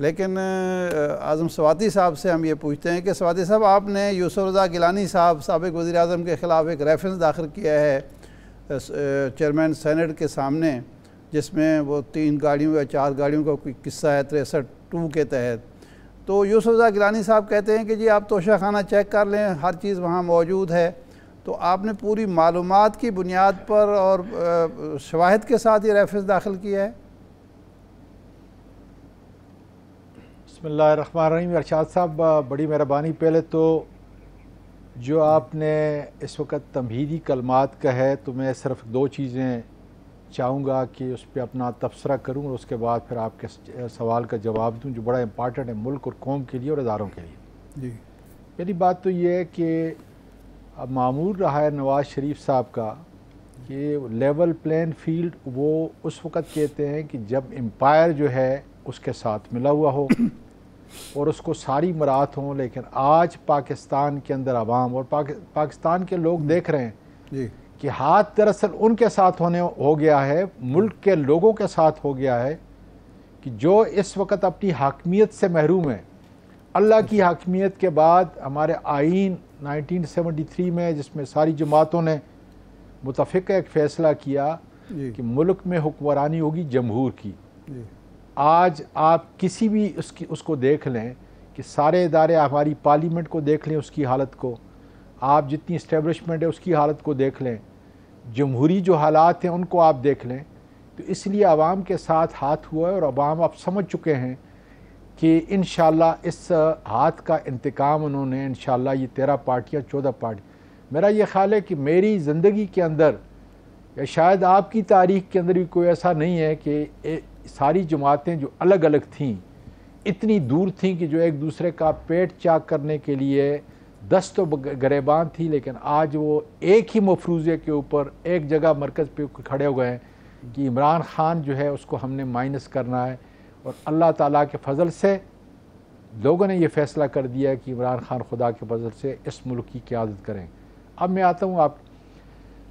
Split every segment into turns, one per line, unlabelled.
لیکن اعظم سواتی صاحب سے ہم یہ پوچھتے ہیں کہ سواتی صاحب، آپ نے یوسف رضا گیلانی صاحب سابق وزیر اعظم کے خلاف ایک ریفرنس داخل کیا ہے چیئرمین سینٹ کے سامنے، جس میں وہ 3 گاڑیوں یا 4 گاڑیوں کا کوئی قصہ ہے 63(2) کے تحت. تو یوسف رضا گیلانی صاحب کہتے ہیں کہ جی آپ توشہ خانہ چیک کر لیں، ہر چیز وہاں موجود ہے. تو آپ نے پوری معلومات کی بنیاد پر اور شواہد کے ساتھ یہ ریفرنس داخل کیا ہے؟
بسم اللہ الرحمن الرحیم. ارشاد صاحب بڑی مہربانی. پہلے تو جو آپ نے اس وقت تمہیدی کلمات کا ہے تو میں صرف 2 چیزیں چاہوں گا کہ اس پہ اپنا تبصرہ کروں اور اس کے بعد پھر آپ کے سوال کا جواب دوں جو بڑا امپارٹنٹ ہے ملک اور قوم کے لیے اور اداروں کے لیے.
جی.
پہلی بات تو یہ ہے کہ اب معمول رہا ہے نواز شریف صاحب کا کہ لیول پلین فیلڈ وہ اس وقت کہتے ہیں کہ جب امپائر جو ہے اس کے ساتھ ملا ہوا ہو اور اس کو ساری مراعات ہوں. لیکن آج پاکستان کے اندر عوام اور پاکستان کے لوگ دیکھ رہے ہیں
جی
کہ ہاتھ دراصل ان کے ساتھ ہو گیا ہے، ملک کے لوگوں کے ساتھ ہو گیا ہے کہ جو اس وقت اپنی حاکمیت سے محروم ہیں. اللہ کی حاکمیت کے بعد ہمارے آئین 1973 میں جس میں ساری جماعتوں نے متفقہ ایک فیصلہ کیا کہ ملک میں حکمرانی ہوگی جمہور کی. آج آپ کسی بھی اس کو دیکھ لیں کہ سارے ادارے، ہماری پارلیمنٹ کو دیکھ لیں اس کی حالت کو، آپ جتنی اسٹیبلشمنٹ ہے اس کی حالت کو دیکھ لیں، جمہوری جو حالات ہیں ان کو آپ دیکھ لیں. تو اس لیے عوام کے ساتھ ہاتھ ہوا ہے اور عوام آپ سمجھ چکے ہیں کہ انشاءاللہ اس ہاتھ کا انتقام انہوں نے انشاءاللہ یہ 13 پارٹیاں 14 پارٹی. میرا یہ خیال ہے کہ میری زندگی کے اندر یا شاید آپ کی تاریخ کے اندر بھی کوئی ایسا نہیں ہے کہ ساری جماعتیں جو الگ الگ تھیں اتنی دور تھیں کہ جو ایک دوسرے کا پیٹ چاک کرنے کے لیے دست و گریبان تھی، لیکن آج وہ ایک ہی مفروضے کے اوپر ایک جگہ مرکز پہ کھڑے ہو گئے ہیں کہ عمران خان جو ہے اس کو ہم نے مائنس کرنا ہے. اور اللہ تعالیٰ کے فضل سے لوگوں نے یہ فیصلہ کر دیا ہے کہ عمران خان خدا کے فضل سے اس ملک کی قیادت کریں. اب میں آتا ہوں، آپ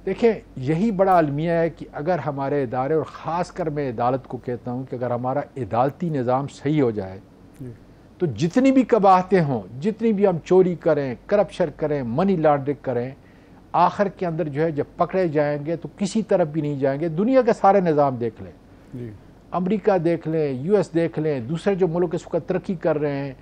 دیکھیں یہی بڑا المیہ ہے کہ اگر ہمارے ادارے اور خاص کر میں عدالت کو کہتا ہوں کہ اگر ہمارا عدالتی نظام صحیح ہو جائے تو جتنی بھی قباحتیں ہوں، جتنی بھی ہم چوری کریں، کرپشن کریں، منی لانڈرنگ کریں، آخر کے اندر جو ہے جب پکڑے جائیں گے تو کسی طرف بھی نہیں جائیں گے. دنیا کے سارے نظام دیکھ لیں، امریکہ دیکھ لیں، یو ایس دیکھ لیں، دوسرے جو ملک اس وقت ترقی کر رہے ہیں،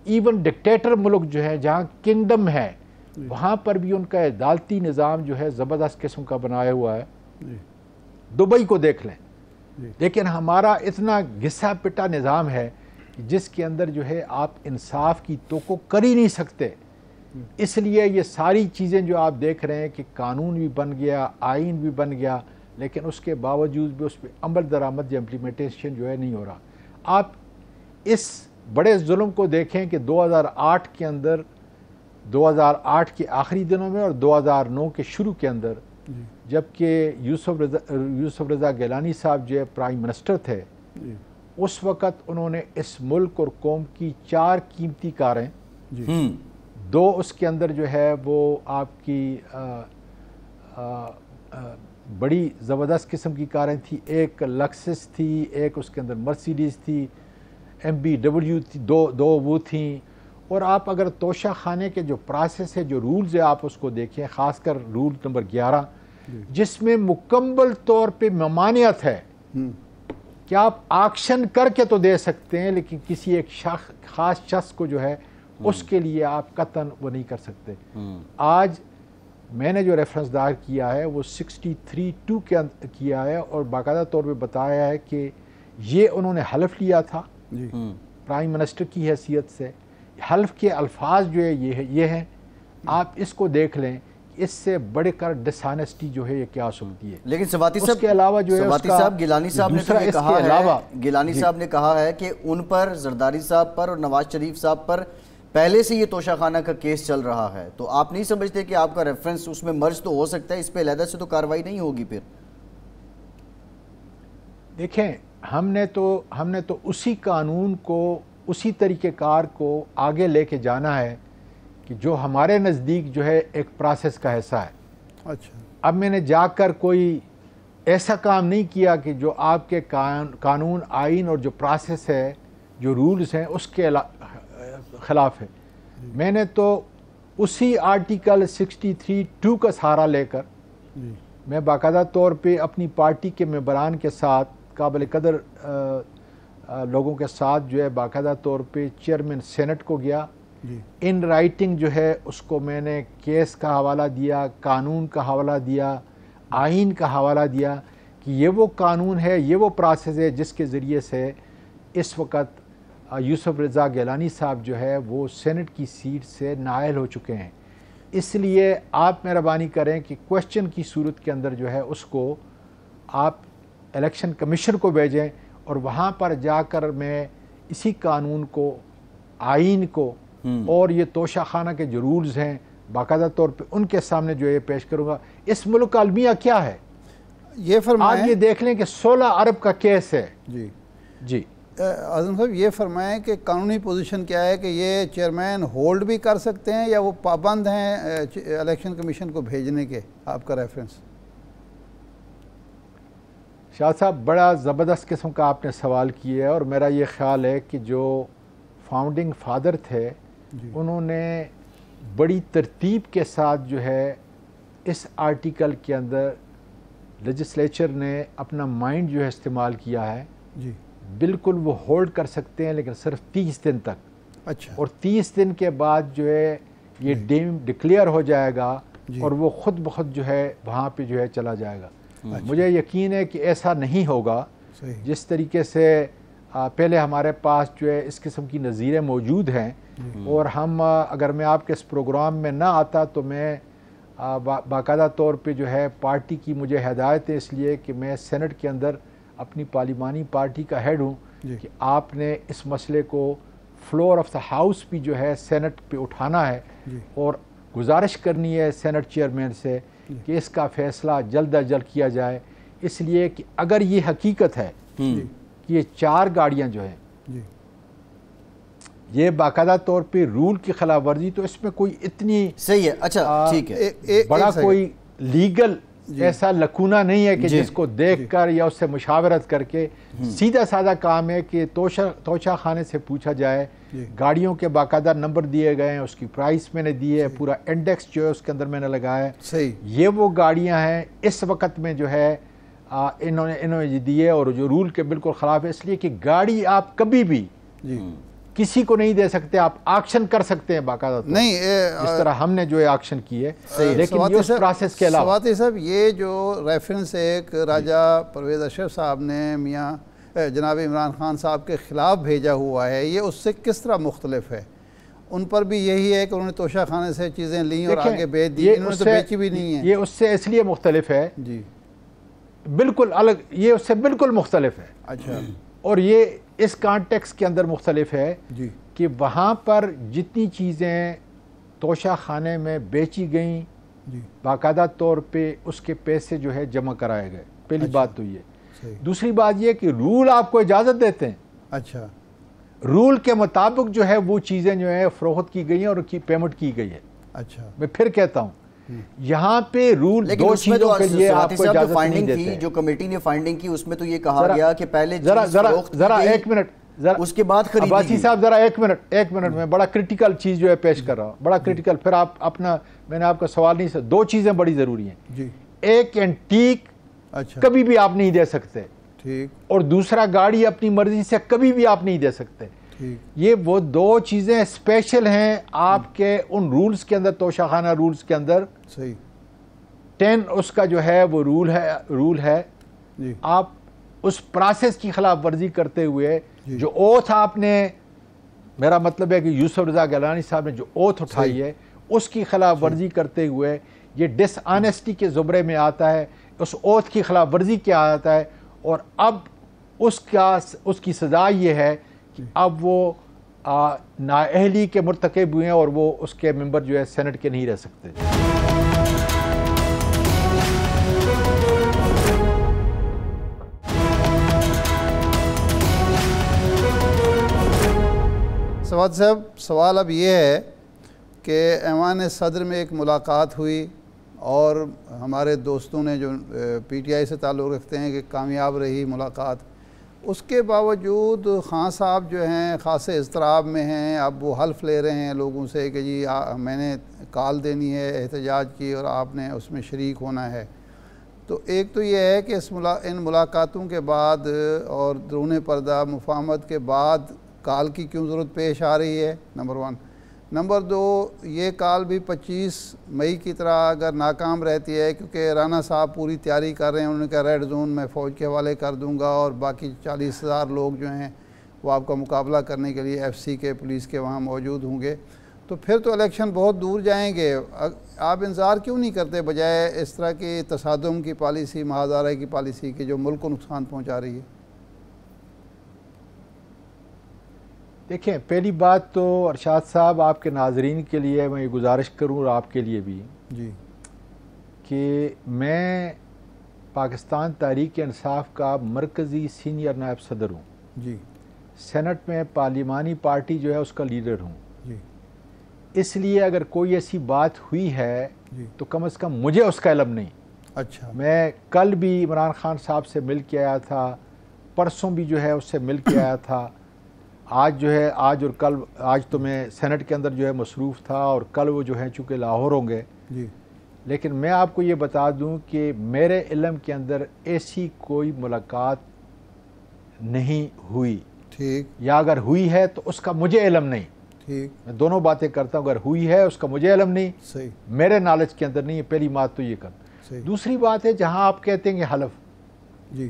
ایون ڈکٹیٹر ملک جو ہے جہاں کنگڈم ہے وہاں پر بھی ان کا عدالتی نظام جو ہے زبردست قسم کا بنایا ہوا ہے. دبئی کو دیکھ لیں. لیکن ہمارا اتنا گھسا پٹا نظام ہے جس کے اندر جو ہے آپ انصاف کی توقع کر ہی نہیں سکتے. اس لیے یہ ساری چیزیں جو آپ دیکھ رہے ہیں کہ قانون بھی بن گیا، آئین بھی بن گیا، لیکن اس کے باوجود بھی اس پہ عمل درآمد یا امپلیمنٹیشن جو ہے نہیں ہو رہا. آپ اس بڑے ظلم کو دیکھیں کہ 2008 کے اندر، 2008 کے آخری دنوں میں اور 2009 کے شروع کے اندر جبکہ یوسف رضا گیلانی صاحب جو ہے پرائم منسٹر تھے، اس وقت انہوں نے اس ملک اور قوم کی 4 قیمتی کاریں، 2 اس کے اندر جو ہے وہ آپ کی بڑی زبردست قسم کی کاریں تھیں. ایک لکسس تھی، ایک اس کے اندر مرسیڈیز تھی، MBW تھی، 2 وہ تھیں. اور آپ اگر توشہ خانے کے جو پروسیس ہے، جو رولز ہے، آپ اس کو دیکھیں، خاص کر رول نمبر 11 جس میں مکمل طور پہ ممانعت ہے کہ آپ آکشن کر کے تو دے سکتے ہیں لیکن کسی ایک خاص شخص کو جو ہے اس کے لیے آپ قطعاً وہ نہیں کر سکتے. آج میں نے جو ریفرنس دار کیا ہے وہ 63(2) کے اندر کیا ہے اور باقاعدہ طور پہ بتایا ہے کہ یہ انہوں نے حلف لیا تھا پرائم منسٹر کی حیثیت سے. حلف کے الفاظ جو ہے یہ ہیں، آپ اس کو دیکھ لیں اس سے بڑھ کر ڈسانیسٹی جو ہے یہ کیا سکتی ہے.
لیکن سواتی صاحب
کے علاوہ جو ہے
گیلانی صاحب نے تو یہ کہا ہے، گیلانی صاحب نے کہا ہے کہ ان پر، زرداری صاحب پر اور نواز شریف صاحب پر پہلے سے یہ توشہ خانہ کا کیس چل رہا ہے. تو آپ نہیں سمجھتے کہ آپ کا ریفرنس اس میں مرج تو ہو سکتا ہے، اس پہ علیحدہ سے تو کارروائی نہیں ہوگی؟ پھر
دیکھیں ہم نے تو اسی قانون کو، اسی طریقہ کار کو آگے لے کے جانا ہے کہ جو ہمارے نزدیک جو ہے ایک پروسیس کا حصہ ہے.
اچھا،
اب میں نے جا کر کوئی ایسا کام نہیں کیا کہ جو آپ کے قانون، آئین اور جو پروسیس ہے جو رولز ہیں اس کے خلاف ہے۔ میں نے تو اسی آرٹیکل 63(2) کا سہارا لے کر میں باقاعدہ طور پہ اپنی پارٹی کے ممبران کے ساتھ، قابل قدر لوگوں کے ساتھ جو ہے باقاعدہ طور پہ چیئرمین سینٹ کو گیا، ان رائٹنگ جو ہے اس کو میں نے کیس کا حوالہ دیا، قانون کا حوالہ دیا، آئین کا حوالہ دیا کہ یہ وہ قانون ہے، یہ وہ پروسیس ہے جس کے ذریعے سے اس وقت یوسف رضا گیلانی صاحب جو ہے وہ سینٹ کی سیٹ سے نائل ہو چکے ہیں۔ اس لیے آپ مہربانی کریں کہ کوشچن کی صورت کے اندر جو ہے اس کو آپ الیکشن کمیشن کو بھیجیں، اور وہاں پر جا کر میں اسی قانون کو، آئین کو اور یہ توشہ خانہ کے جو رولز ہیں باقاعدہ طور پہ ان کے سامنے جو یہ پیش کروں گا۔ اس ملک کا المیہ کیا ہے
یہ فرمائیں،
آپ یہ دیکھ لیں کہ 16 ارب کا کیس ہے۔ جی
اعظم صاحب یہ فرمائیں کہ قانونی پوزیشن کیا ہے کہ یہ چیئرمین ہولڈ بھی کر سکتے ہیں یا وہ پابند ہیں الیکشن کمیشن کو بھیجنے کے؟ آپ کا ریفرنس۔
شاہ صاحب بڑا زبردست قسم کا آپ نے سوال کیا ہے، اور میرا یہ خیال ہے کہ جو فاؤنڈنگ فادر تھے انہوں نے بڑی ترتیب کے ساتھ جو ہے اس آرٹیکل کے اندر لیجسلیچر نے اپنا مائنڈ جو ہے استعمال کیا ہے۔ بالکل وہ ہولڈ کر سکتے ہیں لیکن صرف 30 دن تک،
اچھا،
اور 30 دن کے بعد جو ہے یہ ڈکلیئر ہو جائے گا اور وہ خود بخود جو ہے وہاں پہ جو ہے چلا جائے گا۔ مجھے یقین ہے کہ ایسا نہیں ہوگا جس طریقے سے پہلے ہمارے پاس جو ہے اس قسم کی نظیریں موجود ہیں، اور ہم اگر میں آپ کے اس پروگرام میں نہ آتا تو میں باقاعدہ طور پہ جو ہے پارٹی کی مجھے ہدایت ہے، اس لیے کہ میں سینٹ کے اندر اپنی پارلیمانی پارٹی کا ہیڈ ہوں، کہ آپ نے اس مسئلے کو فلور آف دا ہاؤس بھی جو ہے سینٹ پہ اٹھانا ہے، اور گزارش کرنی ہے سینٹ چیئرمین سے کہ اس کا فیصلہ جلد از جلد کیا جائے، اس لیے کہ اگر یہ حقیقت ہے کہ یہ 4 گاڑیاں جو ہیں یہ باقاعدہ طور پہ رول کی خلاف ورزی، تو اس میں کوئی اتنی
صحیح ہے، اچھا ٹھیک ہے،
بڑا کوئی لیگل ایسا لکونہ نہیں ہے کہ جس کو دیکھ کر یا اس سے مشاورت کر کے، سیدھا سادہ کام ہے کہ توشہ خانے سے پوچھا جائے، گاڑیوں کے باقاعدہ نمبر دیے گئے ہیں، اس کی پرائس میں نے دی ہے، پورا انڈیکس جو ہے اس کے اندر میں نے لگایا ہے، یہ وہ گاڑیاں ہیں اس وقت میں جو ہے انہوں نے دی ہے، اور جو رول کے بالکل خلاف ہے، اس لیے کہ گاڑی آپ کبھی بھی کسی کو نہیں دے سکتے، آپ آکشن کر سکتے ہیں باقاعدہ نہیں، اس طرح ہم نے جو ہے آکشن کی ہے، لیکن یہ اس پروسیس کے علاوہ۔
سواتی صاحب یہ جو ریفرنس ایک راجہ پرویز اشرف صاحب نے میاں جناب عمران خان صاحب کے خلاف بھیجا ہوا ہے، یہ اس سے کس طرح مختلف ہے؟ ان پر بھی یہی ہے کہ انہوں نے توشہ خانے سے چیزیں لیں اور آگے بیچ دی، انہوں نے تو بیچی بھی نہیں ہیں۔
یہ اس سے اس لیے مختلف ہے، بالکل الگ، یہ اس سے بالکل مختلف ہے۔
اچھا،
اور یہ اس کانٹیکس کے اندر مختلف ہے کہ وہاں پر جتنی چیزیں توشہ خانے میں بیچی گئیں باقاعدہ طور پہ اس کے پیسے جو ہے جمع کرائے گئے، پہلی بات تو یہ۔ دوسری بات یہ کہ رول آپ کو اجازت دیتے ہیں،
اچھا،
رول کے مطابق جو ہے وہ چیزیں جو ہے فروخت کی گئی ہیں اور پیمنٹ کی گئی ہے۔
اچھا،
میں پھر کہتا ہوں یہاں پہ رول دو چیزوں کے لیے آپ کو اجازت نہیں دیتے۔
جو کمیٹی نے فائنڈنگ کی اس میں تو یہ کہا گیا کہ پہلے
ذرا ایک منٹ،
اس کے بعد خریدی
عباسی صاحب ذرا ایک منٹ میں بڑا کرٹیکل چیز جو ہے پیش کر رہا ہوں، بڑا کرٹیکل، پھر آپ اپنا، میں نے آپ کا سوال نہیں سنا، 2 چیزیں بڑی ضروری ہیں، ایک اینٹیک کبھی بھی آپ نہیں دے سکتے، اور دوسرا گاڑی اپنی مرضی سے کبھی بھی آپ نہیں دے سکتے۔ یہ وہ 2 چیزیں اسپیشل ہیں آپ کے ان رولز کے اندر، توشہ خانہ رولز کے اندر 10 اس کا جو ہے وہ رول ہے۔ آپ اس پروسیس کی خلاف ورزی کرتے ہوئے جو اوتھ آپ نے، میرا مطلب ہے کہ یوسف رضا گیلانی صاحب نے جو اوتھ اٹھائی ہے اس کی خلاف ورزی کرتے ہوئے یہ ڈس آنیسٹی کے زمرے میں آتا ہے، اس اوتھ کی خلاف ورزی کیا آتا ہے، اور اب اس کی سزا یہ ہے کہ اب وہ نااہلی کے مرتکب ہوئے ہیں اور وہ اس کے ممبر جو ہے سینٹ کے نہیں رہ سکتے۔
سواد صاحب، سوال اب یہ ہے کہ ایوان صدر میں ایک ملاقات ہوئی اور ہمارے دوستوں نے جو پی ٹی آئی سے تعلق رکھتے ہیں کہ کامیاب رہی ملاقات، اس کے باوجود خان صاحب جو ہیں خاصے اضطراب میں ہیں. اب وہ حلف لے رہے ہیں لوگوں سے کہ جی میں نے کال دینی ہے احتجاج کی اور آپ نے اس میں شریک ہونا ہے. تو ایک تو یہ ہے کہ ان ملاقاتوں کے بعد اور درون پردہ مفاہمت کے بعد کال کی کیوں ضرورت پیش آ رہی ہے، نمبر 1. نمبر 2، یہ کال بھی 25 مئی کی طرح اگر ناکام رہتی ہے، کیونکہ رانا صاحب پوری تیاری کر رہے ہیں. انہوں نے کہا ریڈ زون میں فوج کے حوالے کر دوں گا اور باقی 40,000 لوگ جو ہیں وہ آپ کا مقابلہ کرنے کے لیے FCC کے پولیس کے وہاں موجود ہوں گے. تو پھر تو الیکشن بہت دور جائیں گے. آپ انتظار کیوں نہیں کرتے بجائے اس طرح کی تصادم کی پالیسی، مہادارہ کی پالیسی کی جو ملک کو نقصان پہنچا رہی ہے؟
دیکھیں، پہلی بات تو ارشاد صاحب آپ کے ناظرین کے لیے میں یہ گزارش کروں اور آپ کے لیے بھی
جی
کہ میں پاکستان تحریک انصاف کا مرکزی سینئر نائب صدر ہوں.
جی.
سینٹ میں پارلیمانی پارٹی جو ہے اس کا لیڈر ہوں.
جی.
اس لیے اگر کوئی ایسی بات ہوئی ہے
جی
تو کم از کم مجھے اس کا علم نہیں.
اچھا.
میں کل بھی عمران خان صاحب سے مل کے آیا تھا، پرسوں بھی جو ہے اس سے مل کے آیا تھا. آج جو ہے آج اور کل، آج تو میں سینٹ کے اندر جو ہے مصروف تھا اور کل وہ جو ہے چونکہ لاہور ہوں گے.
جی.
لیکن میں آپ کو یہ بتا دوں کہ میرے علم کے اندر ایسی کوئی ملاقات نہیں ہوئی.
ٹھیک.
یا اگر ہوئی ہے تو اس کا مجھے علم نہیں.
ٹھیک.
میں دونوں باتیں کرتا ہوں، اگر ہوئی ہے اس کا مجھے علم نہیں،
صحیح،
میرے نالج کے اندر نہیں ہے. پہلی بات تو یہ کر.
صحیح.
دوسری بات ہے جہاں آپ کہتے ہیں کہ حلف،
جی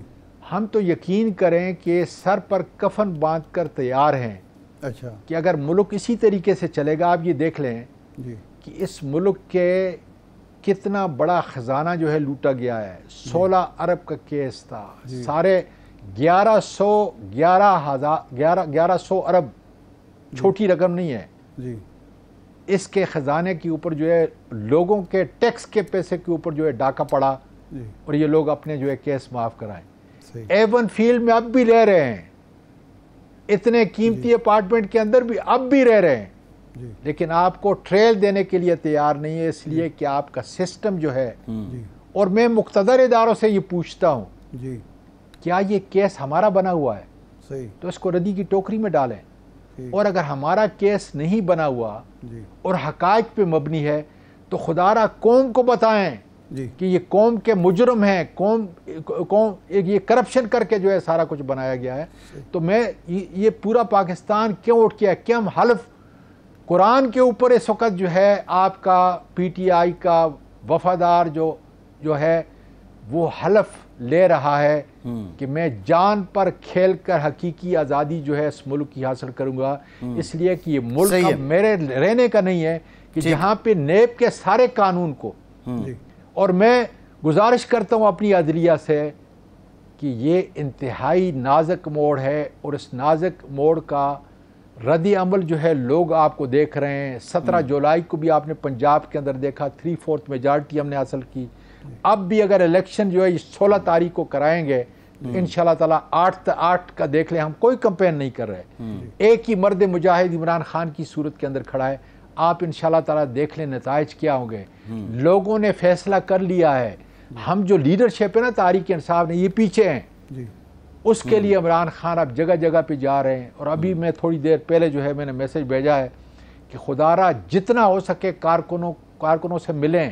ہم تو یقین کریں کہ سر پر کفن باندھ کر تیار ہیں.
اچھا.
کہ اگر ملک اسی طریقے سے چلے گا، آپ یہ دیکھ لیں
جی.
کہ اس ملک کے کتنا بڑا خزانہ جو ہے لوٹا گیا ہے. 16 ارب کا کیس تھا. سارے 1100 ارب چھوٹی رقم نہیں ہے.
جی.
اس کے خزانے کے اوپر جو ہے لوگوں کے ٹیکس کے پیسے کے اوپر جو ہے ڈاکہ پڑا
جی.
اور یہ لوگ اپنے جو ہے کیس معاف کرائیں.
صحیح.
ایون فیلڈ میں اب بھی رہ رہے ہیں، اتنے قیمتی اپارٹمنٹ کے اندر بھی اب بھی رہ رہے ہیں.
جی.
لیکن آپ کو ٹریل دینے کے لیے تیار نہیں ہے، اس لیے کہ آپ کا سسٹم جو ہے.
جی.
اور میں مقتدر اداروں سے یہ پوچھتا ہوں،
جی.
کیا یہ کیس ہمارا بنا ہوا ہے؟
صحیح.
تو اس کو ردی کی ٹوکری میں ڈالیں.
ٹھیک.
اور اگر ہمارا کیس نہیں بنا ہوا
جی.
اور حقائق پہ مبنی ہے تو خدا را قوم کو بتائیں
جی.
کہ یہ قوم کے مجرم ہیں، قوم یہ کرپشن کر کے جو ہے سارا کچھ بنایا گیا ہے. تو میں یہ پورا پاکستان کیوں اٹھ گیا؟ کیوں حلف قرآن کے اوپر اس وقت جو ہے آپ کا PTI کا وفادار جو ہے وہ حلف لے رہا ہے کہ میں جان پر کھیل کر حقیقی آزادی جو ہے اس ملک کی حاصل کروں گا. اس لیے کہ یہ ملک اب میرے رہنے کا نہیں ہے کہ جہاں پہ نیب کے سارے قانون کو. اور میں گزارش کرتا ہوں اپنی عدلیہ سے کہ یہ انتہائی نازک موڑ ہے اور اس نازک موڑ کا ردی عمل جو ہے لوگ آپ کو دیکھ رہے ہیں. 17 جولائی کو بھی آپ نے پنجاب کے اندر دیکھا، 3/4 میجارٹی ہم نے حاصل کی. اب بھی اگر الیکشن جو ہے 16 تاریخ کو کرائیں گے تو انشاءاللہ تعالیٰ 8 کا دیکھ لیں. ہم کوئی کمپین نہیں کر رہے، ایک ہی مرد مجاہد عمران خان کی صورت کے اندر کھڑا ہے. آپ انشاءاللہ تعالیٰ دیکھ لیں نتائج کیا ہوں گے. لوگوں نے فیصلہ کر لیا ہے. ہم جو لیڈرشپ ہے نا تحریک انصاف نے، یہ پیچھے ہیں. اس کے لیے عمران خان اب جگہ جگہ پہ جا رہے ہیں. اور ابھی میں تھوڑی دیر پہلے جو ہے میں نے میسج بھیجا ہے کہ خدا را جتنا ہو سکے کارکنوں سے ملیں،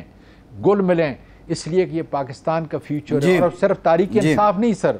گل ملیں، اس لیے کہ یہ پاکستان کا فیوچر ہے. اور صرف تحریک انصاف نہیں سر،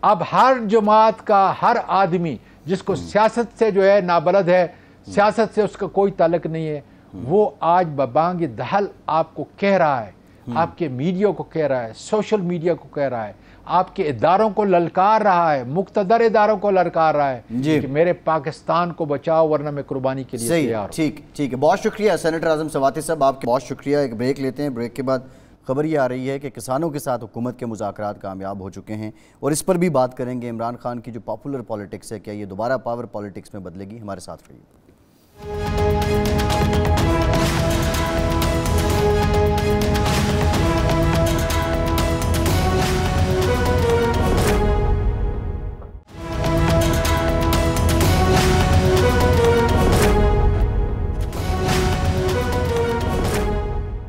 اب ہر جماعت کا ہر آدمی جس کو سیاست سے جو ہے نابلد ہے، سیاست سے اس کا کوئی تعلق نہیں ہے، وہ آج ببانگ دہل آپ کو کہہ رہا ہے، آپ کے میڈیا کو کہہ رہا ہے، سوشل میڈیا کو کہہ رہا ہے، آپ کے اداروں کو للکار رہا ہے، مقتدر اداروں کو للکار رہا ہے کہ میرے پاکستان کو بچاؤ ورنہ میں قربانی کے لیے تیار ہوں.
ٹھیک ہے، بہت شکریہ سینیٹر اعظم سواتی صاحب، آپ کے بہت شکریہ. ایک بریک لیتے ہیں، بریک کے بعد خبر یہ آ رہی ہے کہ کسانوں کے ساتھ حکومت کے مذاکرات کامیاب ہو چکے ہیں اور اس پر بھی بات کریں گے. عمران خان کی جو پاپولر پالیٹکس ہے، کیا یہ دوبارہ پاور پالیٹکس میں بدلے گی؟ ہمارے ساتھ رہیے.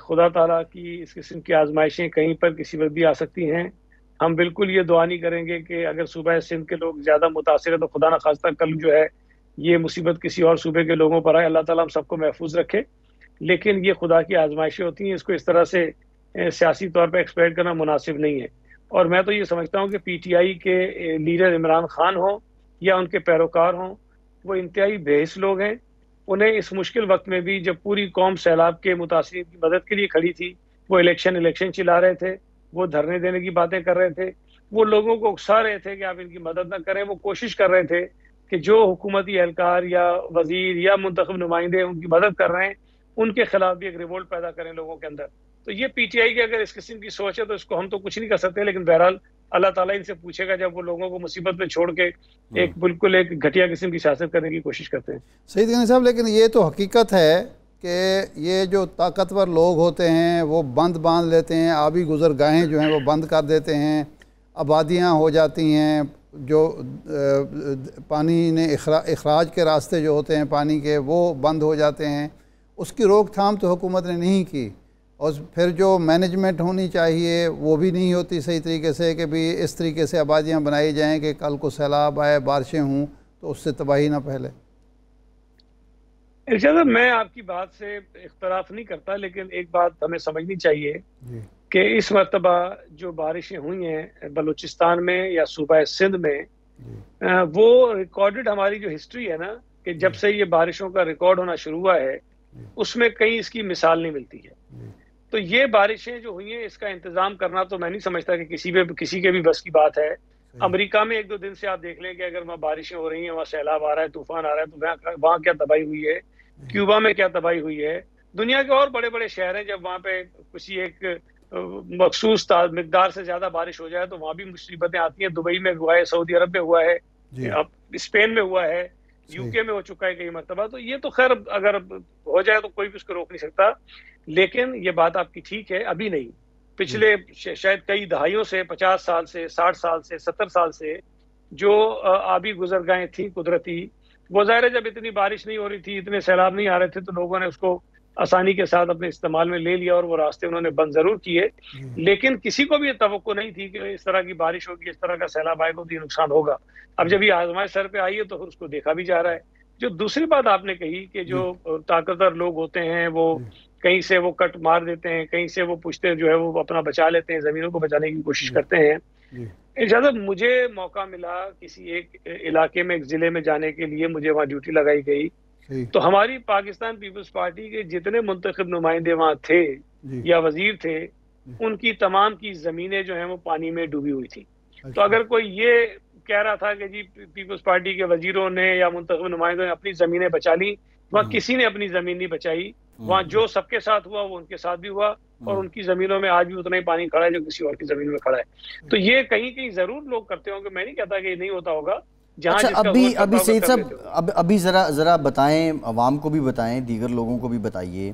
خدا تعالیٰ کی اس قسم کی آزمائشیں کہیں پر کسی وقت بھی آ سکتی ہیں. ہم بالکل یہ دعا نہیں کریں گے کہ اگر صوبہ سندھ کے لوگ زیادہ متاثر ہیں تو خدا نخواستہ کل جو ہے یہ مصیبت کسی اور صوبے کے لوگوں پر آئے. اللہ تعالیٰ ہم سب کو محفوظ رکھے. لیکن یہ خدا کی آزمائشیں ہوتی ہیں, اس کو اس طرح سے سیاسی طور پہ ایکسپیکٹ کرنا مناسب نہیں ہے. اور میں تو یہ سمجھتا ہوں کہ پی ٹی آئی کے لیڈر عمران خان ہوں یا ان کے پیروکار ہوں, وہ انتہائی بے حس لوگ ہیں. انہیں اس مشکل وقت میں بھی جب پوری قوم سیلاب کے متاثرین کی مدد کے لیے کھڑی تھی, وہ الیکشن چلا رہے تھے, وہ دھرنے دینے کی باتیں کر رہے تھے, وہ لوگوں کو اکسا رہے تھے کہ آپ ان کی مدد نہ کریں. وہ کوشش کر رہے تھے کہ جو حکومتی اہلکار یا وزیر یا منتخب نمائندے ان کی مدد کر رہے ہیں ان کے خلاف بھی ایک ریوولٹ پیدا کریں لوگوں کے اندر. تو یہ پی ٹی آئی کی اگر اس قسم کی سوچ ہے تو اس کو ہم تو کچھ نہیں کر سکتے, لیکن بہرحال اللہ تعالیٰ ان سے پوچھے گا جب وہ لوگوں کو مصیبت میں چھوڑ کے ایک بالکل ایک گھٹیا قسم کی سیاست کرنے کی کوشش کرتے ہیں.
سعید غنی صاحب, لیکن یہ تو حقیقت ہے کہ یہ جو طاقتور لوگ ہوتے ہیں وہ بند باندھ لیتے ہیں, آبی گزرگاہیں جو ہیں وہ بند کر دیتے ہیں, آبادیاں ہو جاتی ہیں, جو پانی نے اخراج کے راستے جو ہوتے ہیں پانی کے وہ بند ہو جاتے ہیں. اس کی روک تھام تو حکومت نے نہیں کی, اور پھر جو مینجمنٹ ہونی چاہیے وہ بھی نہیں ہوتی صحیح طریقے سے کہ بھی اس طریقے سے آبادیاں بنائی جائیں کہ کل کو سیلاب آئے, بارشیں ہوں تو اس سے تباہی نہ پھیلے.
ارشاد صاحب, میں آپ کی بات سے اختلاف نہیں کرتا, لیکن ایک بات ہمیں سمجھنی چاہیے کہ اس مرتبہ جو بارشیں ہوئی ہیں بلوچستان میں یا صوبہ سندھ میں, وہ ریکارڈڈ ہماری جو ہسٹری ہے نا, کہ جب سے یہ بارشوں کا ریکارڈ ہونا شروع ہوا ہے اس میں کہیں اس کی مثال نہیں ملتی ہے. تو یہ بارشیں جو ہوئی ہیں اس کا انتظام کرنا تو میں نہیں سمجھتا کہ کسی کے بھی بس کی بات ہے. امریکہ میں 1-2 دن سے آپ دیکھ لیں کہ اگر وہاں بارشیں ہو رہی ہیں, وہاں سیلاب آ رہا ہے, طوفان آ رہا ہے, تو وہاں کیا تباہی ہوئی ہے, کیوبا میں کیا تباہی ہوئی ہے. دنیا کے اور بڑے بڑے شہر ہیں جب وہاں پہ کسی ایک مخصوص مقدار سے زیادہ بارش ہو جائے تو وہاں بھی مصیبتیں آتی ہیں. دبئی میں ہوا ہے, سعودی عرب میں ہوا ہے, اسپین میں ہوا ہے, یو کے میں ہو چکا ہے کئی مرتبہ. تو یہ تو خیر اگر ہو جائے تو کوئی بھی اس کو روک نہیں سکتا. لیکن یہ بات آپ کی ٹھیک ہے, ابھی نہیں, پچھلے شاید کئی دہائیوں سے, 50 سال سے, 60 سال سے, 70 سال سے جو آبی گزرگاہیں تھیں قدرتی, وہ ظاہر ہے جب اتنی بارش نہیں ہو رہی تھی, اتنے سیلاب نہیں آ رہے تھے, تو لوگوں نے اس کو آسانی کے ساتھ اپنے استعمال میں لے لیا اور وہ راستے انہوں نے بند ضرور کیے. لیکن کسی کو بھی یہ توقع نہیں تھی کہ اس طرح کی بارش ہوگی, اس طرح کا سیلاب آئے گا تو یہ نقصان ہوگا. اب جب یہ آزمائش سر پہ آئی ہے تو پھر اس کو دیکھا بھی جا رہا ہے. جو دوسری بات آپ نے کہی کہ جو طاقتور لوگ ہوتے ہیں وہ کہیں سے وہ کٹ مار دیتے ہیں, کہیں سے وہ پوچھتے جو ہے وہ اپنا بچا لیتے ہیں, زمینوں کو بچانے کی کوشش کرتے ہیں. اجازت, مجھے موقع ملا کسی ایک علاقے میں, ایک ضلع میں جانے کے لیے, مجھے وہاں ڈیوٹی لگائی گئی, تو ہماری پاکستان پیپلز پارٹی کے جتنے منتخب نمائندے وہاں تھے یا وزیر تھے, ان کی تمام کی زمینیں جو ہیں وہ پانی میں ڈوبی ہوئی تھی. تو اگر کوئی یہ کہہ رہا تھا کہ جی پیپلز پارٹی کے وزیروں نے یا منتخب نمائندوں نے اپنی زمینیں بچا لی, وہاں کسی نے اپنی زمین نہیں بچائی. وہاں جو سب کے ساتھ ہوا وہ ان کے ساتھ بھی ہوا, اور ان کی زمینوں میں آج بھی اتنا ہی پانی کھڑا ہے جو کسی اور کی زمین میں کھڑا ہے. تو یہ کہیں کہیں ضرور لوگ کرتے ہوں گے, میں نہیں کہتا کہ یہ نہیں ہوتا ہوگا.
اچھا, ابھی سعید صاحب ابھی ذرا بتائیں, عوام کو بھی بتائیں, دیگر لوگوں کو بھی بتائیے,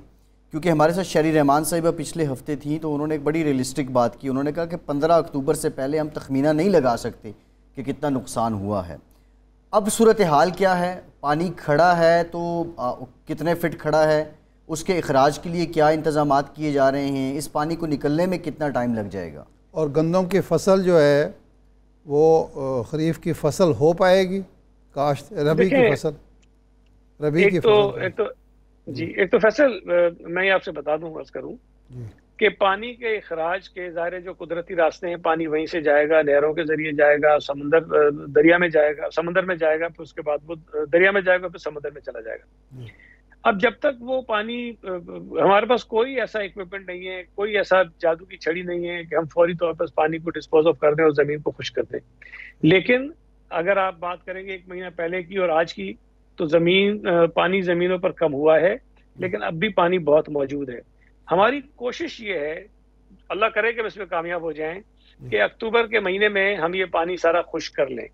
کیونکہ ہمارے ساتھ شہری رحمان صاحبہ پچھلے ہفتے تھیں تو انہوں نے ایک بڑی ریئلسٹک بات کی. انہوں نے کہا کہ 15 اکتوبر سے پہلے ہم تخمینہ نہیں لگا سکتے کہ کتنا نقصان ہوا ہے. اب صورتحال کیا ہے؟ پانی کھڑا ہے تو کتنے فٹ کھڑا ہے, اس کے اخراج کے لیے کیا انتظامات کیے جا رہے ہیں, اس پانی کو نکلنے میں کتنا ٹائم لگ جائے گا,
اور گندم کی فصل جو ہے وہ خریف کی فصل ہو پائے گی, کاشت ربی کی فصل,
ایک تو فیصل میں آپ سے بتا دوں, عرض کروں کہ پانی کے اخراج کے ظاہر جو قدرتی راستے ہیں, پانی وہیں سے جائے گا, نہروں کے ذریعے جائے گا, دریا میں جائے گا, سمندر میں جائے گا, پھر اس کے بعد وہ دریا میں جائے گا, پھر سمندر میں چلا جائے گا. اب جب تک وہ پانی, ہمارے پاس کوئی ایسا ایکوپمنٹ نہیں ہے, کوئی ایسا جادو کی چھڑی نہیں ہے کہ ہم فوری طور پر پانی کو ڈسپوز آف کر دیں اور زمین کو خشک کر دیں. لیکن اگر آپ بات کریں گے 1 مہینہ پہلے کی اور آج کی, تو پانی زمینوں پر کم ہوا ہے, لیکن اب بھی پانی بہت موجود ہے. ہماری کوشش یہ ہے, اللہ کرے کہ اس میں کامیاب ہو جائیں, کہ اکتوبر کے مہینے میں ہم یہ پانی سارا خشک کر لیں.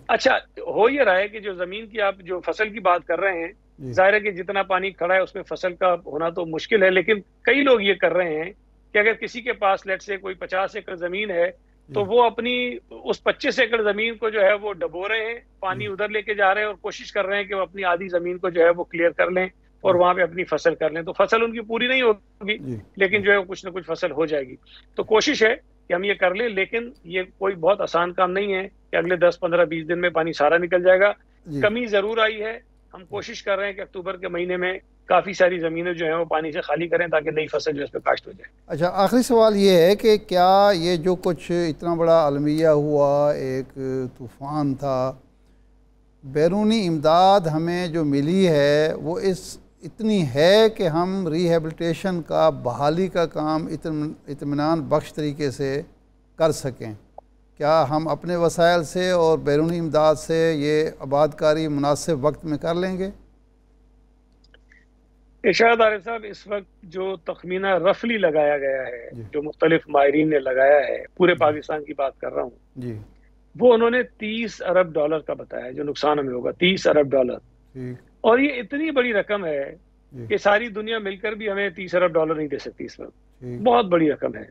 اچھا, ہو یہ رہا ہے کہ جو زمین کی آپ جو فصل کی بات کر رہے ہیں, ظاہر ہے کہ جتنا پانی کھڑا ہے اس میں فصل کا ہونا تو مشکل ہے, لیکن کئی لوگ یہ کر رہے ہیں کہ اگر کسی کے پاس لیٹ سے کوئی 50 ایکڑ زمین ہے تو وہ اپنی اس 25 ایکڑ زمین کو جو ہے وہ ڈبو رہے ہیں, پانی ادھر لے کے جا رہے ہیں, اور کوشش کر رہے ہیں کہ وہ اپنی آدھی زمین کو جو ہے وہ کلیئر کر لیں, اور وہاں پہ اپنی فصل کر لیں. تو فصل ان کی پوری نہیں ہوگی لیکن جو ہے کچھ نہ کچھ فصل ہو جائے گی. تو کوشش ہے کہ ہم یہ کر لیں, لیکن یہ کوئی بہت آسان کام نہیں ہے کہ اگلے 10, 15, 20 دن میں پانی سارا نکل جائے گا. کمی ضرور آئی ہے. ہم کوشش کر رہے ہیں کہ اکتوبر کے مہینے میں کافی ساری زمینیں جو ہیں وہ پانی سے خالی کریں تاکہ نئی فصل جو اس پہ کاشت ہو جائے.
اچھا, آخری سوال یہ ہے کہ کیا یہ جو کچھ اتنا بڑا المیہ ہوا, ایک طوفان تھا, بیرونی امداد ہمیں جو ملی ہے وہ اتنی ہے کہ ہم ریہیبلیٹیشن کا, بحالی کا کام اطمینان بخش طریقے سے کر سکیں؟ کیا ہم اپنے وسائل سے اور بیرونی امداد سے یہ آباد کاری مناسب وقت میں کر لیں گے؟
ارشاد عارف صاحب, اس وقت جو تخمینہ رفلی لگایا گیا ہے, جو مختلف ماہرین نے لگایا ہے, پورے پاکستان کی بات کر رہا ہوں, وہ انہوں نے $30 ارب کا بتایا جو نقصان ہمیں ہوگا, $30 ارب. اور یہ اتنی بڑی رقم ہے کہ ساری دنیا مل کر بھی ہمیں $30 ارب نہیں دے سکتی اس وقت. بہت بڑی رقم ہے.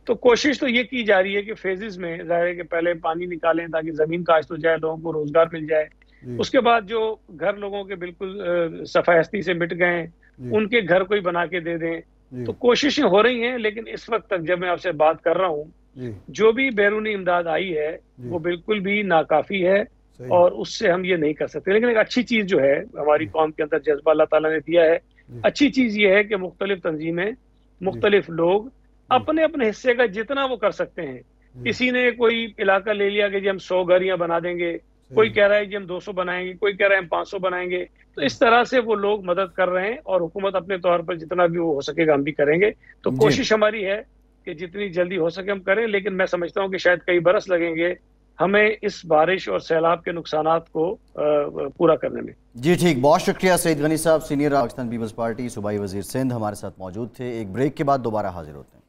تو کوشش تو یہ کی جا رہی ہے کہ فیزز میں, ظاہر ہے کہ پہلے پانی نکالیں تاکہ زمین کاشت ہو جائے, لوگوں کو روزگار مل جائے. اس کے بعد جو گھر لوگوں کے بالکل صفحہ ہستی سے مٹ گئے ہیں ان کے گھر کوئی بنا کے دے دیں. تو کوششیں ہو رہی ہیں, لیکن اس وقت تک جب میں آپ سے بات کر رہا ہوں جو بھی بیرونی امداد آئی ہے وہ بالکل بھی ناکافی ہے اور اس سے ہم یہ نہیں کر سکتے. لیکن ایک اچھی چیز جو ہے ہماری قوم کے اندر جذبہ اللہ تعالیٰ نے دیا ہے, اچھی چیز یہ ہے کہ مختلف تنظیمیں, مختلف لوگ اپنے اپنے حصے کا جتنا وہ کر سکتے ہیں. کسی نے کوئی علاقہ لے لیا کہ جی ہم 100 گھر یہاں بنا دیں گے, کوئی کہہ رہا ہے کہ ہم 200 بنائیں گے, کوئی کہہ رہا ہے ہم 500 بنائیں گے. تو اس طرح سے وہ لوگ مدد کر رہے ہیں اور حکومت اپنے طور پر جتنا بھی وہ ہو سکے گا ہم بھی کریں گے. تو کوشش ہماری ہے کہ جتنی جلدی ہو سکے ہم کریں, لیکن میں سمجھتا ہوں کہ شاید کئی برس لگیں گے ہمیں اس بارش اور سیلاب کے نقصانات کو پورا کرنے میں.
جی ٹھیک, بہت شکریہ سعید غنی صاحب, سینئر پاکستان پیپلز پارٹی صوبائی وزیر سندھ, ہمارے ساتھ موجود تھے. ایک بریک کے بعد دوبارہ حاضر ہوتے ہیں.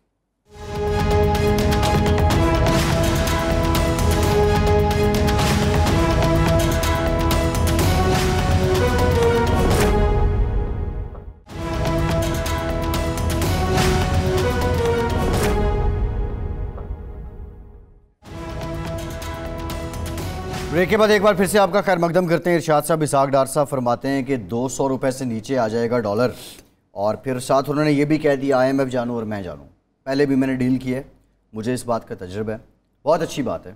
بریک کے بعد ایک بار پھر سے آپ کا خیر مقدم کرتے ہیں. ارشاد صاحب, اسحاق ڈار صاحب فرماتے ہیں کہ $200 سے نیچے آ جائے گا ڈالر, اور پھر ساتھ انہوں نے یہ بھی کہہ دیا IMF جانوں اور میں جانوں. پہلے بھی میں نے ڈیل کی ہے, مجھے اس بات کا تجربہ ہے. بہت اچھی بات ہے.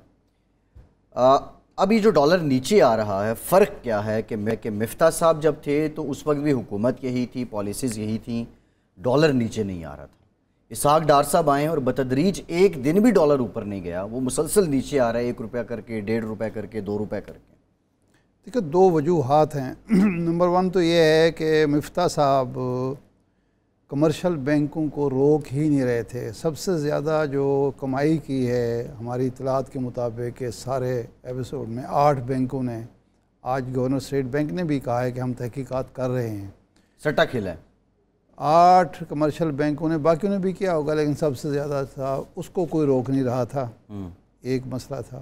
اب یہ جو ڈالر نیچے آ رہا ہے, فرق کیا ہے کہ مفتاح صاحب جب تھے تو اس وقت بھی حکومت یہی تھی, پالیسیز یہی تھیں, ڈالر نیچے نہیں آ رہا تھا. اسحاق ڈار صاحب آئے اور بتدریج ایک دن بھی ڈالر اوپر نہیں گیا, وہ مسلسل نیچے آ رہا ہے, $1 کر کے, $1.5 کر کے, $2 کر کے.
دیکھیں, 2 وجوہات ہیں. نمبر 1 تو یہ ہے کہ مفتاح صاحب کمرشل بینکوں کو روک ہی نہیں رہے تھے. سب سے زیادہ جو کمائی کی ہے ہماری اطلاعات کے مطابق کہ سارے ایپیسوڈ میں 8 بینکوں نے, آج گورنر اسٹیٹ بینک نے بھی کہا ہے کہ ہم تحقیقات کر رہے ہیں,
سٹا کھیلا ہے.
8 کمرشل بینکوں نے, باقیوں نے بھی کیا ہوگا, لیکن سب سے زیادہ تھا, اس کو کوئی روک نہیں رہا تھا. ایک مسئلہ تھا.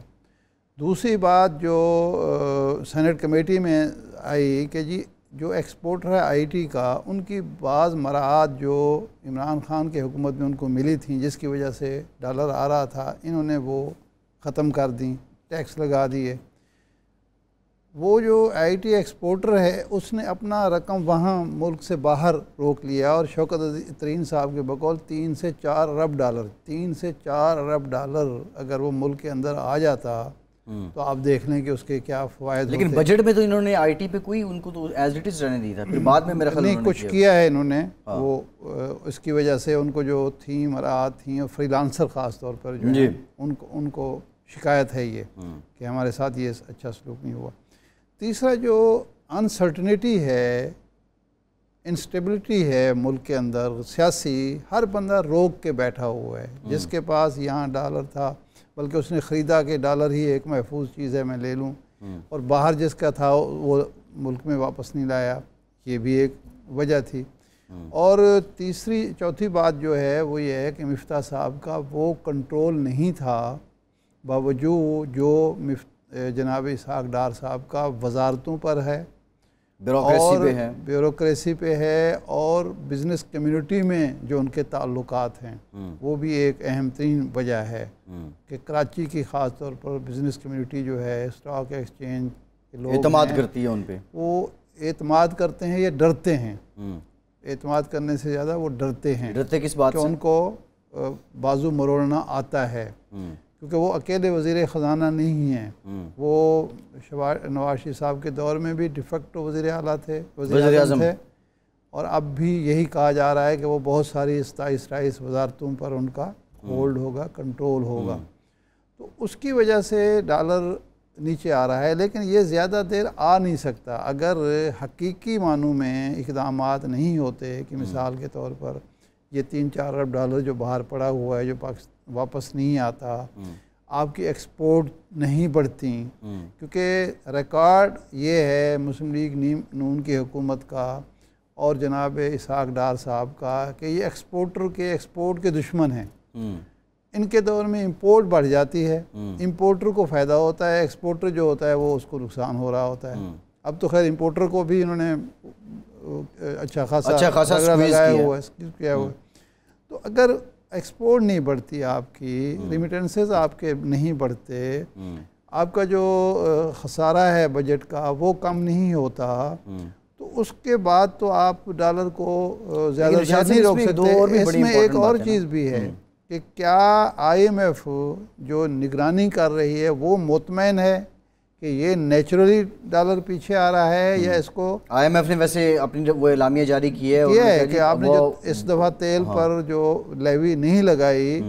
دوسری بات جو سینٹ کمیٹی میں آئی کہ جی جو ایکسپورٹر ہے IT کا, ان کی بعض مراعات جو عمران خان کے حکومت میں ان کو ملی تھیں جس کی وجہ سے ڈالر آ رہا تھا, انہوں نے وہ ختم کر دیں, ٹیکس لگا دیے. وہ جو IT ایکسپورٹر ہے اس نے اپنا رقم وہاں ملک سے باہر روک لیا, اور شوکت ترین صاحب کے بقول 3 سے 4 ارب ڈالر, 3 سے 4 ارب ڈالر اگر وہ ملک کے اندر آ جاتا تو آپ دیکھ لیں کہ اس کے کیا فوائد ہوتے.
لیکن بجٹ میں تو انہوں نے IT پہ کوئی ان کو تو ایز اٹ از رہنے دی تھا, پھر بعد میں میرا خیال
نہیں کچھ کیا ہے انہوں نے. وہ اس کی وجہ سے ان کو جو تھیں مراعات تھیں, اور فری لانسر خاص طور پر جو ہے ان کو شکایت ہے یہ کہ ہمارے ساتھ یہ اچھا سلوک نہیں ہوا. تیسرا جو انسرٹنٹی ہے, انسٹیبلٹی ہے ملک کے اندر سیاسی, ہر بندہ روک کے بیٹھا ہوا ہے. جس کے پاس یہاں ڈالر تھا, بلکہ اس نے خریدا کہ ڈالر ہی ایک محفوظ چیز ہے, میں لے لوں, اور باہر جس کا تھا وہ ملک میں واپس نہیں لایا. یہ بھی ایک وجہ تھی. اور چوتھی بات جو ہے وہ یہ ہے کہ مفتاح صاحب کا وہ کنٹرول نہیں تھا, باوجود جو جناب اسحاق ڈار صاحب کا وزارتوں پر ہے, بیوروکریسی پہ ہے, اور بزنس کمیونٹی میں جو ان کے تعلقات ہیں, وہ بھی ایک اہم ترین وجہ ہے کہ کراچی کی خاص طور پر بزنس کمیونٹی جو ہے اسٹاک ایکسچینج کے لوگ
اعتماد کرتی ہے ان پہ,
وہ اعتماد کرتے ہیں یا ڈرتے ہیں؟ اعتماد کرنے سے زیادہ وہ ڈرتے ہیں۔
ڈرتے کس بات سے؟
کہ ان کو بازو مروڑنا آتا ہے، کیونکہ وہ اکیلے وزیر خزانہ نہیں ہیں، وہ نواز شریف صاحب کے دور میں بھی ڈیفیکٹو وزیر اعلیٰ تھے، وزیر اعظم تھے، اور اب بھی یہی کہا جا رہا ہے کہ وہ بہت ساری 27 وزارتوں پر ان کا ہولڈ ہوگا، کنٹرول ہوگا۔ تو اس کی وجہ سے ڈالر نیچے آ رہا ہے، لیکن یہ زیادہ دیر آ نہیں سکتا اگر حقیقی معنوں میں اقدامات نہیں ہوتے کہ مثال کے طور پر یہ 3-4 ارب ڈالر جو باہر پڑا ہوا ہے، جو واپس نہیں آتا، آپ کی ایکسپورٹ نہیں بڑھتی، کیونکہ ریکارڈ یہ ہے مسلم لیگ نون کی حکومت کا اور جناب اسحاق ڈار صاحب کا کہ یہ ایکسپورٹ کے دشمن ہیں۔ ان کے دور میں امپورٹ بڑھ جاتی ہے، امپورٹر کو فائدہ ہوتا ہے، ایکسپورٹر جو ہوتا ہے وہ اس کو نقصان ہو رہا ہوتا ہے۔ اب تو خیر امپورٹر کو بھی انہوں نے اچھا خاصا لگایا ہوا ہے۔ تو اگر ایکسپورٹ نہیں بڑھتی، آپ کی ریمیٹنسز آپ کے نہیں بڑھتے، آپ کا جو خسارہ ہے بجٹ کا وہ کم نہیں ہوتا، تو اس کے بعد تو آپ ڈالر کو زیادہ نہیں روک سکتے۔ اس میں ایک اور چیز بھی ہے کہ کیا IMF جو نگرانی کر رہی ہے وہ مطمئن ہے کہ یہ نیچرلی ڈالر پیچھے آ رہا ہے، یا اس کو
IMF نے ویسے اپنی وہ اعلامیہ جاری کی ہے
کہ آپ نے جو اس دفعہ تیل پر جو لیوی نہیں لگائی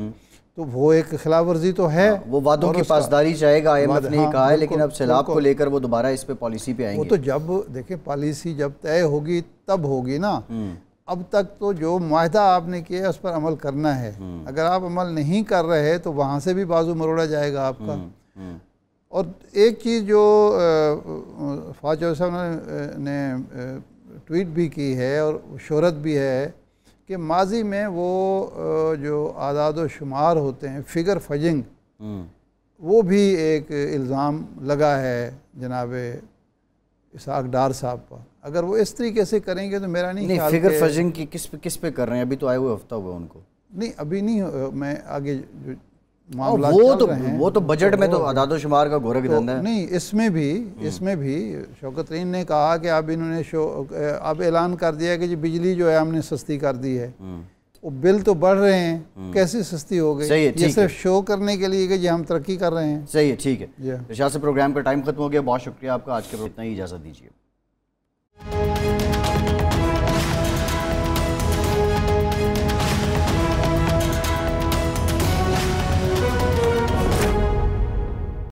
تو وہ ایک خلاف ورزی تو ہے،
وہ وعدوں کی پاسداری چاہے گا IMF نے کہا ہے، لیکن اب سیلاب کو لے کر وہ دوبارہ اس پہ پالیسی پہ آئیں گے۔
وہ تو جب دیکھیں پالیسی جب طے ہوگی تب ہوگی نا، اب تک تو جو معاہدہ آپ نے کیا اس پر عمل کرنا ہے، اگر آپ عمل نہیں کر رہے تو وہاں سے بھی بازو مروڑا جائے گا آپ کا۔ اور ایک چیز جو فواد چودھری صاحب نے ٹویٹ بھی کی ہے اور شہرت بھی ہے کہ ماضی میں وہ جو اعداد و شمار ہوتے ہیں، فگر فجنگ، وہ بھی ایک الزام لگا ہے جناب اسحاق ڈار صاحب پر۔ اگر وہ اس طریقے سے کریں گے تو میرا نہیں خیال
فگر فجنگ کی کس پہ کر رہے ہیں؟ ابھی تو آئے ہوئے ہفتہ ہوا ان کو۔ نہیں
ابھی نہیں، میں آگے جو
وہ تو بجٹ میں تو اعداد و شمار کا گورکھ دھندا ہے۔
نہیں، اس میں بھی شوکت ترین نے کہا کہ اب انہوں نے اب اعلان کر دیا کہ بجلی جو ہے ہم نے سستی کر دی ہے، وہ بل تو بڑھ رہے ہیں، کیسے سستی ہو گئی؟ یہ صرف شو کرنے کے لیے کہ جی ہم ترقی کر رہے ہیں۔
صحیح ہے، ٹھیک ہے۔ ارشاد سے پروگرام کا ٹائم ختم ہو گیا، بہت شکریہ آپ کا، آج کے اتنا ہی اجازت دیجیے۔